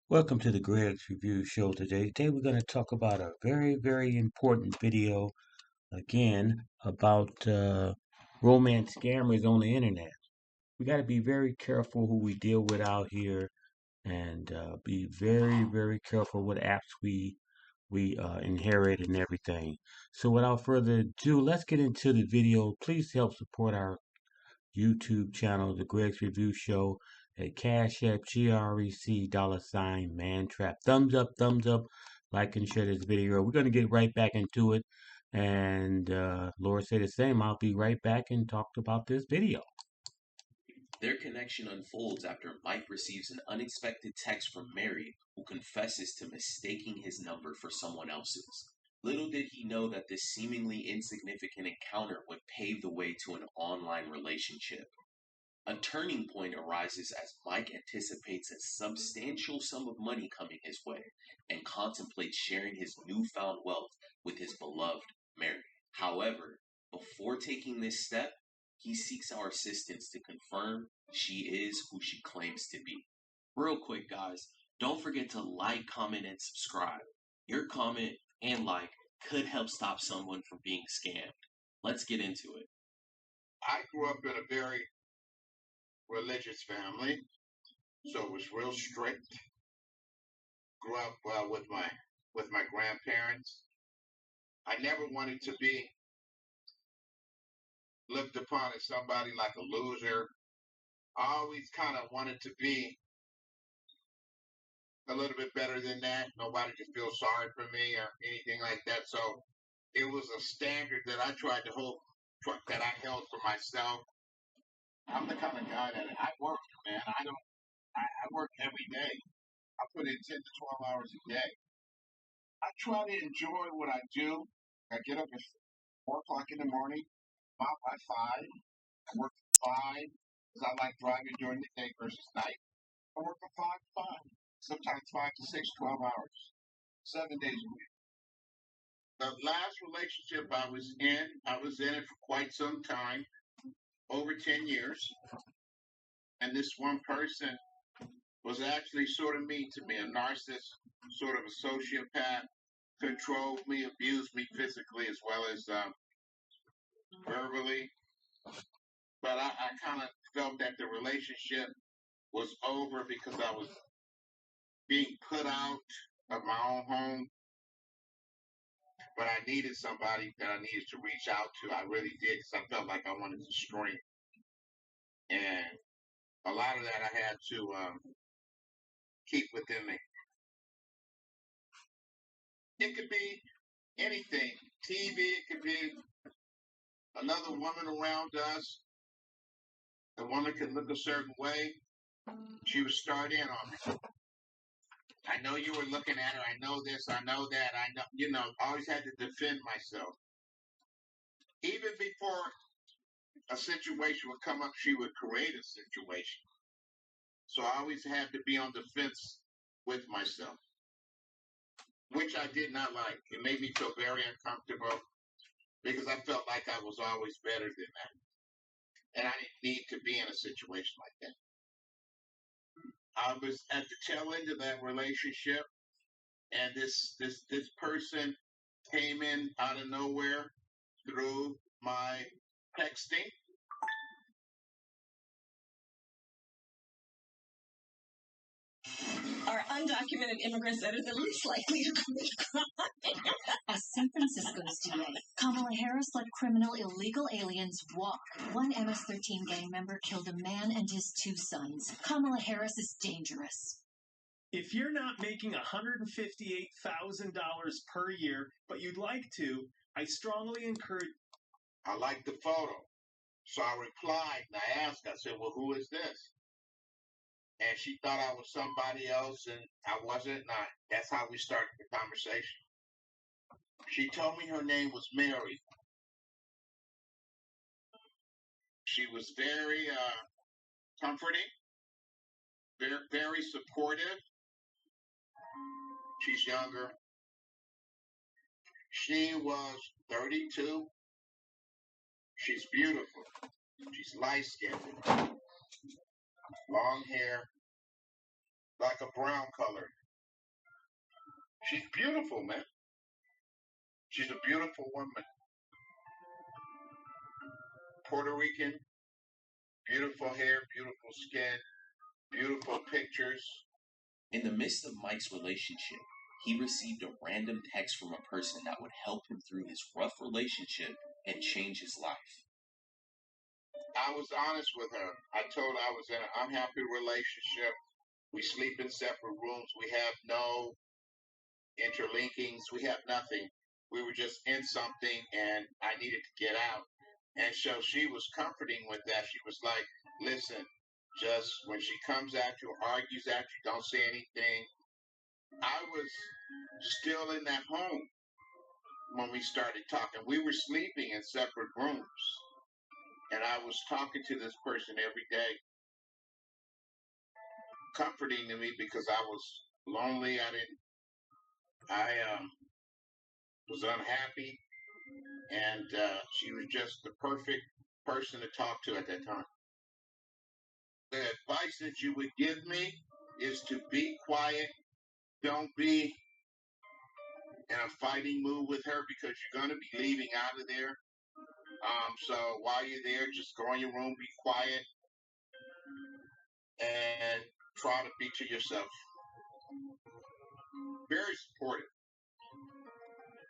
Welcome to the Greg's Review Show today. Today we're going to talk about a very important video again about romance scammers on the internet. We got to be very careful who we deal with out here and be very careful what apps we inherit and everything. So without further ado, let's get into the video. Please help support our YouTube channel, The Greg's Review Show, at Cash App, GREC, $mantrap. Thumbs up, like and share this video. We're going to get right back into it. And Laura said the same. I'll be right back and talk about this video. Their connection unfolds after Mike receives an unexpected text from Mary, who confesses to mistaking his number for someone else's. Little did he know that this seemingly insignificant encounter would pave the way to an online relationship. A turning point arises as Mike anticipates a substantial sum of money coming his way and contemplates sharing his newfound wealth with his beloved Mary. However, before taking this step, he seeks our assistance to confirm she is who she claims to be. Real quick, guys, don't forget to like, comment, and subscribe. Your comment and like could help stop someone from being scammed. Let's get into it. I grew up in a very religious family, so it was real strict. Grew up with my grandparents. I never wanted to be looked upon as somebody like a loser. I always kind of wanted to be a little bit better than that. Nobody to feel sorry for me or anything like that. So it was a standard that I tried to hold, that I held for myself. I'm the kind of guy that I work, man. I work every day. I put in 10 to 12 hours a day. I try to enjoy what I do. I get up at 4 o'clock in the morning, about by 5. I work at 5 because I like driving during the day versus night. I work from 5 to 5, sometimes 5 to 6, 12 hours, 7 days a week. The last relationship I was in it for quite some time, over 10 years. And this one person was actually sort of mean to me, a narcissist, sort of a sociopath, controlled me, abused me physically as well as verbally. But I kind of felt that the relationship was over because I was being put out of my own home. But I needed somebody that I needed to reach out to. I really did because I felt like I wanted to strength. And a lot of that I had to keep within me. It could be anything. TV, it could be another woman around us. The woman could look a certain way. She would start in on me. I know you were looking at her. I know this. I know that. I know, always had to defend myself. Even before a situation would come up, she would create a situation. So I always had to be on the fence with myself, which I did not like. It made me feel very uncomfortable because I felt like I was always better than that. And I didn't need to be in a situation like that. I was at the tail end of that relationship, and this person came in out of nowhere through my texting. Are undocumented immigrants that are the least likely to commit crime. As San Francisco's DA, Kamala Harris let criminal illegal aliens walk. One MS-13 gang member killed a man and his 2 sons. Kamala Harris is dangerous. If you're not making $158,000 per year, but you'd like to, I strongly encourage. I liked the photo. So I replied and I asked, I said, well, who is this? And she thought I was somebody else, and I wasn't. And that's how we started the conversation. She told me her name was Mary. She was very comforting, very supportive. She's younger. She was 32. She's beautiful. She's light-skinned, long hair, like a brown color. She's beautiful, man. She's a beautiful woman. Puerto Rican, beautiful hair, beautiful skin, beautiful pictures. In the midst of Mike's relationship, he received a random text from a person that would help him through his rough relationship and change his life. I was honest with her. I told her I was in an unhappy relationship. We sleep in separate rooms. We have no interlinkings. We have nothing. We were just in something and I needed to get out. And so she was comforting with that. She was like, listen, just when she comes at you or argues at you, don't say anything. I was still in that home when we started talking. We were sleeping in separate rooms. And I was talking to this person every day, comforting to me because I was lonely. I was unhappy. And she was just the perfect person to talk to at that time. The advice that you would give me is to be quiet. Don't be in a fighting mood with her because you're going to be leaving out of there. So while you're there, just go in your room, be quiet, and try to be to yourself. Very supportive.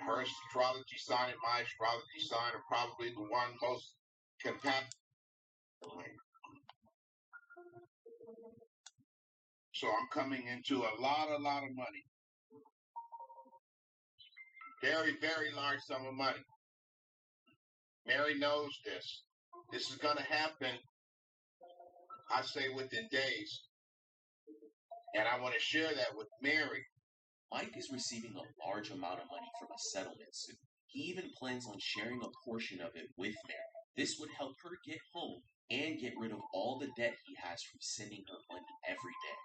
Her astrology sign and my astrology sign are probably the one most compatible. So I'm coming into a lot of money. Very, very large sum of money. Mary knows this. This is going to happen, I say, within days. And I want to share that with Mary. Mike is receiving a large amount of money from a settlement suit. He even plans on sharing a portion of it with Mary. This would help her get home and get rid of all the debt he has from sending her money every day.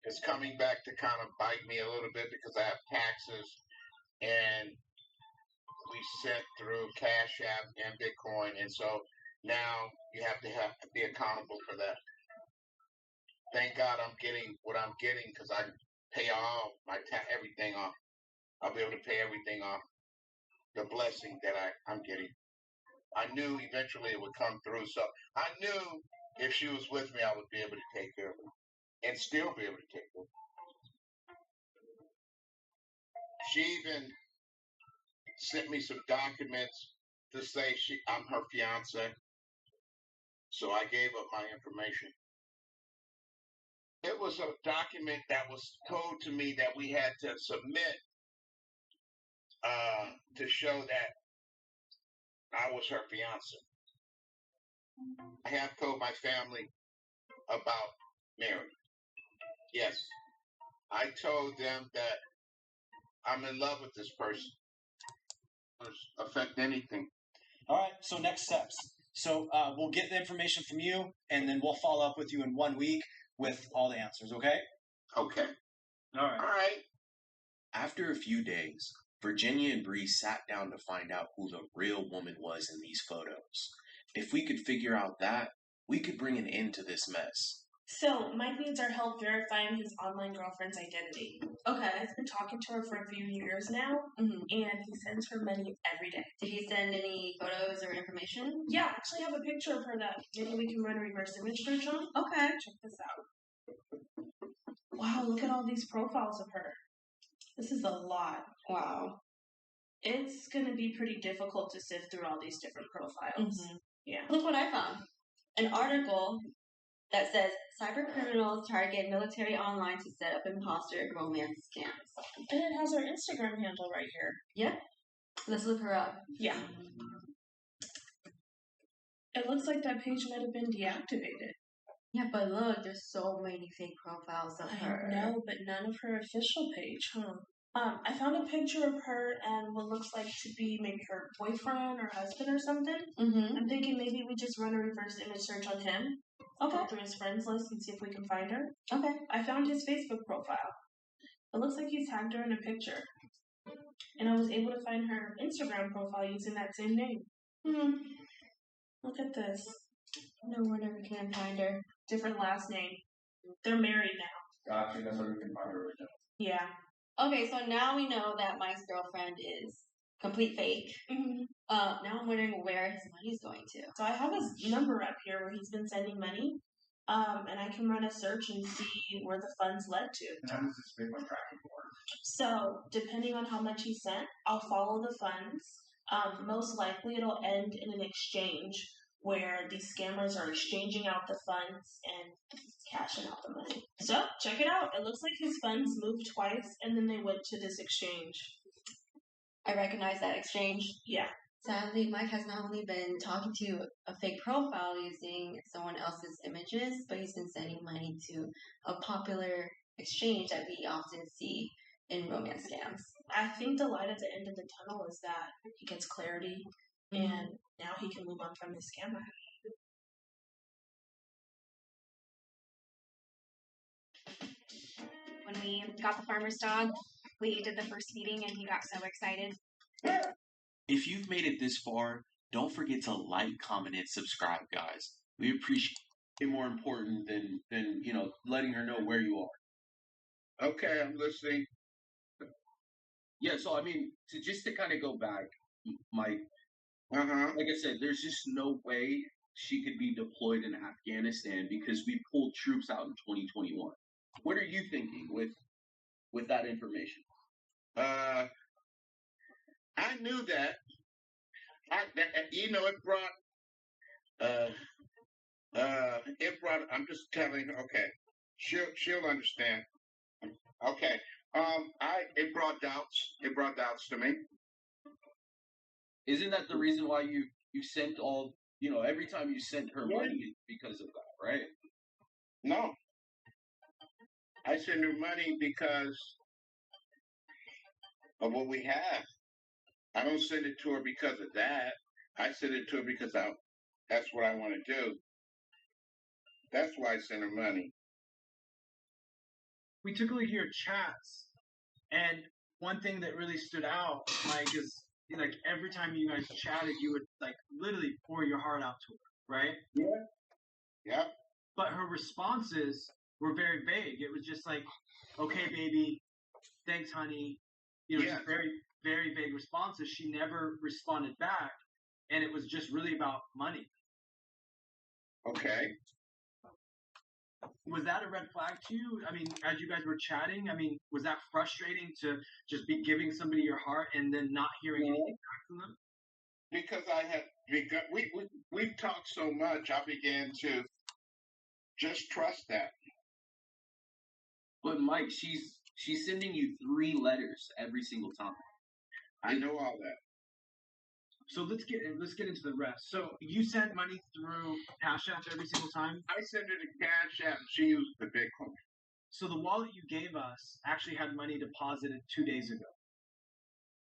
It's coming back to kind of bite me a little bit because I have taxes and we sent through Cash App and Bitcoin. And so now you have to be accountable for that. Thank God I'm getting what I'm getting because I pay all my everything off. I'll be able to pay everything off. The blessing that I'm getting. I knew eventually it would come through. So I knew if she was with me, I would be able to take care of her and still be able to take care of her. She even sent me some documents to say I'm her fiance. So I gave up my information. It was a document that was told to me that we had to submit to show that I was her fiance. I have told my family about Mary. Yes. I told them that I'm in love with this person. It doesn't affect anything. All right, so next steps. So we'll get the information from you, and then we'll follow up with you in 1 week with all the answers, okay? Okay. All right. All right. After a few days, Virginia and Bree sat down to find out who the real woman was in these photos. If we could figure out that, we could bring an end to this mess. So, Mike needs our help verifying his online girlfriend's identity. Okay. He's been talking to her for a few years now, and he sends her money every day. Did he send any photos or information? Yeah, I actually have a picture of her that maybe we can run a reverse image search on. Okay. Check this out. Wow, look at all these profiles of her. This is a lot. Wow. It's going to be pretty difficult to sift through all these different profiles. Yeah. Look what I found. An article that says cyber criminals target military online to set up imposter romance scams. And it has her Instagram handle right here. Yep. Let's look her up. Yeah. It looks like that page might have been deactivated. Yeah, but look, there's so many fake profiles of her. I know, but none of her official page, I found a picture of her and what looks like to be maybe her boyfriend or husband or something. I'm thinking maybe we just run a reverse image search on him. Okay. Go through his friends list and see if we can find her. Okay. I found his Facebook profile. It looks like he's tagged her in a picture. And I was able to find her Instagram profile using that same name. Look at this. No wonder we can't find her. Different last name. They're married now. Gotcha. That's where we can find her original. Yeah. Okay, so now we know that Mike's girlfriend is complete fake. Mhm. Now I'm wondering where his money's going to. So I have his number up here where he's been sending money. And I can run a search and see where the funds led to. And how does this Bitcoin tracking work? So, depending on how much he sent, I'll follow the funds. Most likely, it'll end in an exchange where these scammers are exchanging out the funds and cashing out the money. So, check it out. It looks like his funds moved twice and then they went to this exchange. I recognize that exchange. Yeah. Sadly, Mike has not only been talking to a fake profile using someone else's images, but he's been sending money to a popular exchange that we often see in romance scams. I think the light at the end of the tunnel is that he gets clarity and now he can move on from his scammer. When we got the farmer's dog, we did the first feeding and he got so excited. If you've made it this far, don't forget to like, comment, and subscribe, guys. We appreciate it more important than letting her know where you are. Okay, I'm listening. Yeah, so I mean, to kind of go back, Mike, like I said, there's just no way she could be deployed in Afghanistan because we pulled troops out in 2021. What are you thinking with that information? I knew that. It brought. I'm just telling her. Okay, she'll understand. Okay. It brought doubts. It brought doubts to me. Isn't that the reason why you sent all every time you sent her money it's because of that, right? No. I send her money because of what we have. I don't send it to her because of that. I send it to her because that's what I want to do. That's why I send her money. We took a look at your chats, and one thing that really stood out, Mike, is like every time you guys chatted, you would like literally pour your heart out to her, right? Yeah. Yeah. But her responses were very vague. It was just like, "Okay, baby, thanks, honey." Just very, very vague responses. She never responded back, and it was just really about money. Okay. Was that a red flag to you? I mean, as you guys were chatting, was that frustrating to just be giving somebody your heart and then not hearing anything back from them? Because we've talked so much, I began to just trust that. But Mike, she's sending you 3 letters every single time. I know all that. So let's get into the rest. So you sent money through Cash App every single time? I sent her to Cash App. She used the Bitcoin. So the wallet you gave us actually had money deposited 2 days ago.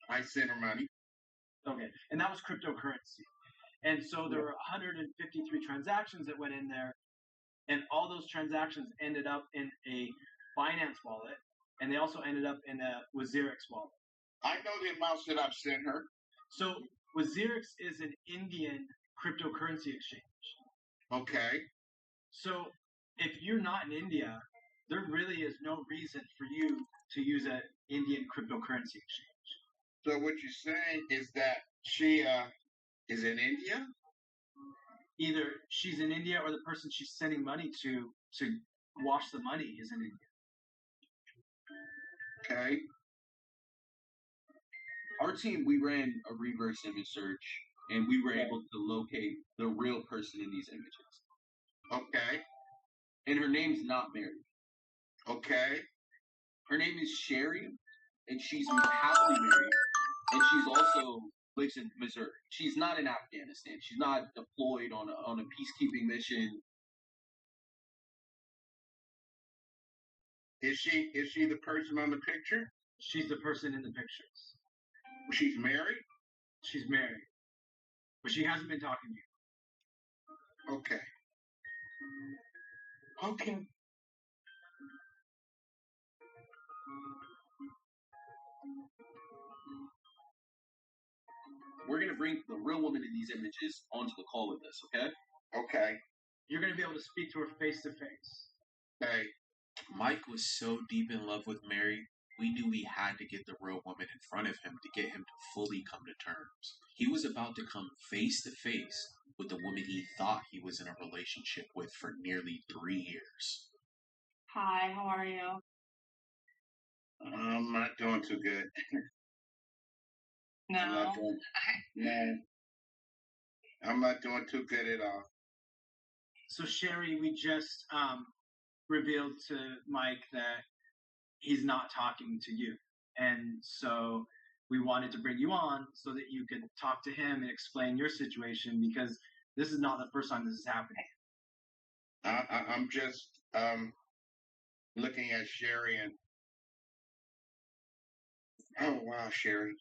I sent her money. Okay, and that was cryptocurrency. And so there were 153 transactions that went in there, and all those transactions ended up in a Binance wallet, and they also ended up in a Wazirix wallet. I know the amounts that I've sent her. So Wazirix is an Indian cryptocurrency exchange. Okay. So if you're not in India, there really is no reason for you to use an Indian cryptocurrency exchange. So what you're saying is that she is in India? Either she's in India or the person she's sending money to wash the money is in India. Okay. Our team, we ran a reverse image search, and we were able to locate the real person in these images. Okay. And her name's not Mary. Okay. Her name is Sherry, and she's happily married, and she's also lives in Missouri. She's not in Afghanistan. She's not deployed on a peacekeeping mission. Is she the person on the picture? She's the person in the pictures. She's married? She's married. But she hasn't been talking to you. Okay. Okay. We're going to bring the real woman in these images onto the call with us, okay? Okay. You're going to be able to speak to her face to face. Hey, Mike was so deep in love with Mary, we knew we had to get the real woman in front of him to get him to fully come to terms. He was about to come face to face with the woman he thought he was in a relationship with for nearly 3 years. Hi, how are you? I'm not doing too good. I'm No. not doing. No, I'm not doing too good at all. So Sherry, we just revealed to Mike that he's not talking to you, and so we wanted to bring you on so that you could talk to him and explain your situation because this is not the first time this is happening. I'm just looking at Sherry and oh wow, Sherry.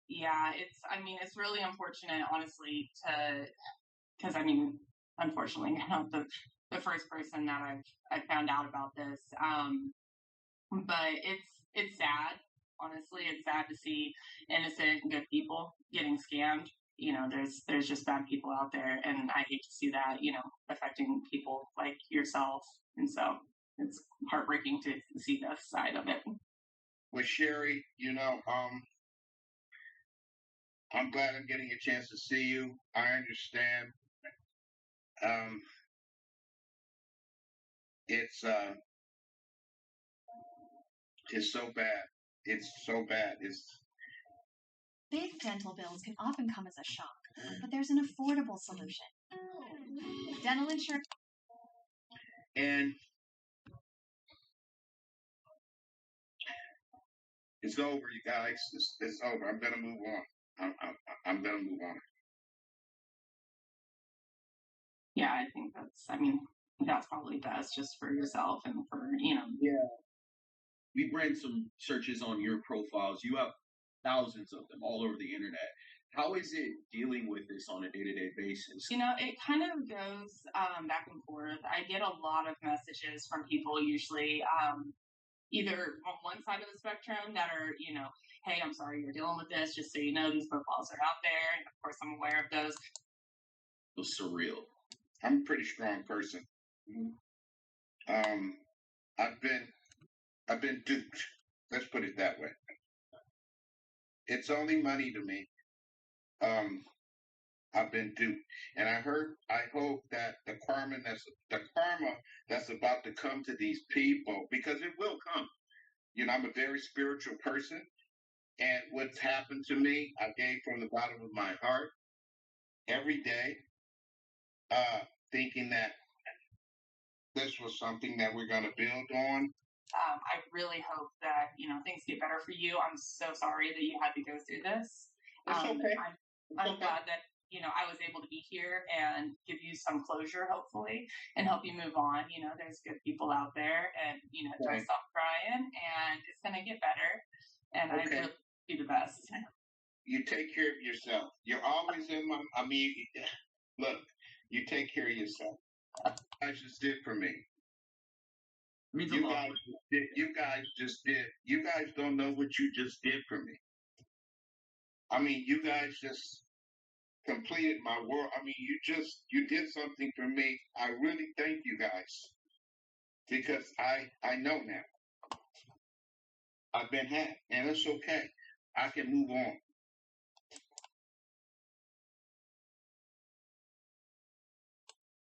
Yeah, it's really unfortunate, honestly, because unfortunately, you're not the first person that I've found out about this. But it's sad. Honestly, it's sad to see innocent, good people getting scammed. There's just bad people out there, and I hate to see that, affecting people like yourself. And so it's heartbreaking to see that side of it. With Sherry, I'm glad I'm getting a chance to see you. I understand. It's so bad. It's so bad. Big dental bills can often come as a shock, but there's an affordable solution. Dental insurance. And it's over, you guys. It's over. I'm gonna move on. I'm gonna move on. Yeah, I think that's probably best just for yourself and for, Yeah. We ran some searches on your profiles. You have thousands of them all over the internet. How is it dealing with this on a day-to-day basis? It kind of goes back and forth. I get a lot of messages from people usually either on one side of the spectrum that are, hey, I'm sorry you're dealing with this. Just so you know, these profiles are out there. And of course, I'm aware of those. It was surreal. I'm a pretty strong person. I've been duped. Let's put it that way. It's only money to me. I've been duped, and I hope that the karma that's about to come to these people, because it will come. I'm a very spiritual person, and what's happened to me, I gave from the bottom of my heart every day, thinking that this was something that we're going to build on. I really hope that, things get better for you. I'm so sorry that you had to go through this. It's okay. I'm glad that, I was able to be here and give you some closure, hopefully, and help you move on. There's good people out there, and, don't stop crying, and it's going to get better. And I really do the best. You take care of yourself. You're always in my, look, you take care of yourself. You guys just did for me. You guys just did. You guys don't know what you just did for me. You guys just completed my world. You did something for me. I really thank you guys because I know now. I've been hacked, and it's okay. I can move on.